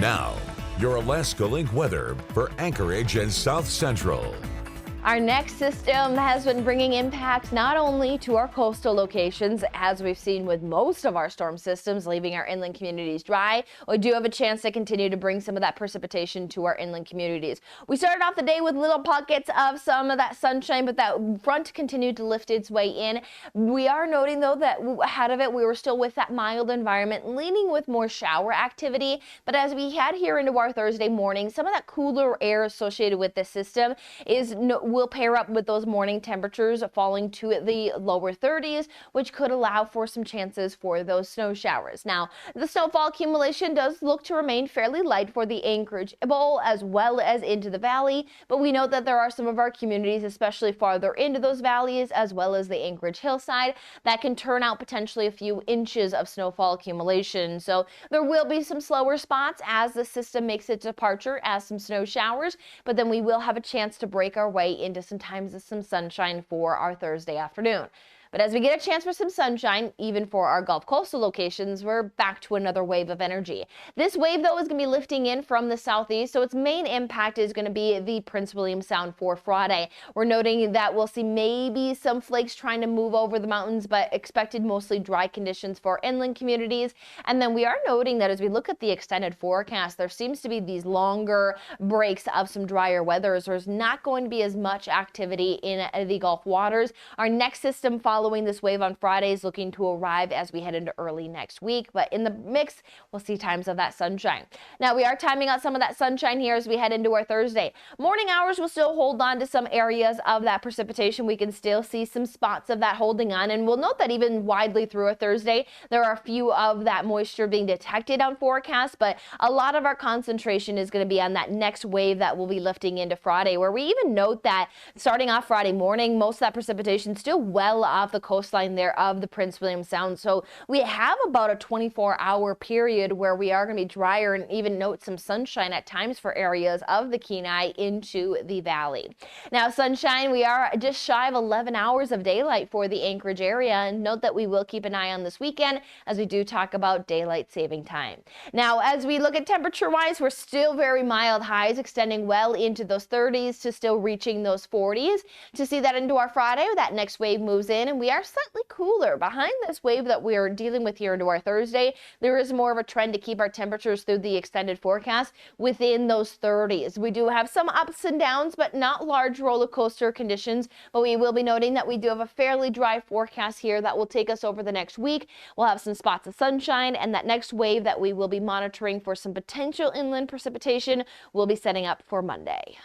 Now, your Alaska Link weather for Anchorage and South Central. Our next system has been bringing impacts not only to our coastal locations, as we've seen with most of our storm systems, leaving our inland communities dry. We do have a chance to continue to bring some of that precipitation to our inland communities. We started off the day with little pockets of some of that sunshine, but that front continued to lift its way in. We are noting, though, that ahead of it, we were still with that mild environment, leaning with more shower activity. But as we head here into our Thursday morning, some of that cooler air associated with this system will pair up with those morning temperatures falling to the lower 30s, which could allow for some chances for those snow showers. Now, the snowfall accumulation does look to remain fairly light for the Anchorage Bowl as well as into the valley, but we know that there are some of our communities, especially farther into those valleys, as well as the Anchorage hillside, that can turn out potentially a few inches of snowfall accumulation. So there will be some slower spots as the system makes its departure as some snow showers, but then we will have a chance to break our way into some times of some sunshine for our Thursday afternoon. But as we get a chance for some sunshine, even for our Gulf coastal locations, we're back to another wave of energy. This wave, though, is going to be lifting in from the southeast, so its main impact is going to be the Prince William Sound for Friday. We're noting that we'll see maybe some flakes trying to move over the mountains, but expected mostly dry conditions for inland communities. And then we are noting that as we look at the extended forecast, there seems to be these longer breaks of some drier weather. So there's not going to be as much activity in the Gulf waters. Our next system following this wave on Friday is looking to arrive as we head into early next week, but in the mix, we'll see times of that sunshine. Now, we are timing out some of that sunshine here as we head into our Thursday. Morning hours will still hold on to some areas of that precipitation. We can still see some spots of that holding on, and we'll note that even widely through our Thursday, there are a few of that moisture being detected on forecasts, but a lot of our concentration is going to be on that next wave that will be lifting into Friday, where we even note that starting off Friday morning, most of that precipitation still well off the coastline there of the Prince William Sound. So we have about a 24-hour period where we are going to be drier and even note some sunshine at times for areas of the Kenai into the valley. Now, sunshine, we are just shy of 11 hours of daylight for the Anchorage area, and note that we will keep an eye on this weekend as we do talk about daylight saving time. Now, as we look at temperature-wise, we're still very mild highs extending well into those 30s to still reaching those 40s. To see that into our Friday, that next wave moves in, and we are slightly cooler. Behind this wave that we are dealing with here into our Thursday, there is more of a trend to keep our temperatures through the extended forecast within those 30s. We do have some ups and downs, but not large roller coaster conditions. But we will be noting that we do have a fairly dry forecast here that will take us over the next week. We'll have some spots of sunshine, and that next wave that we will be monitoring for some potential inland precipitation will be setting up for Monday.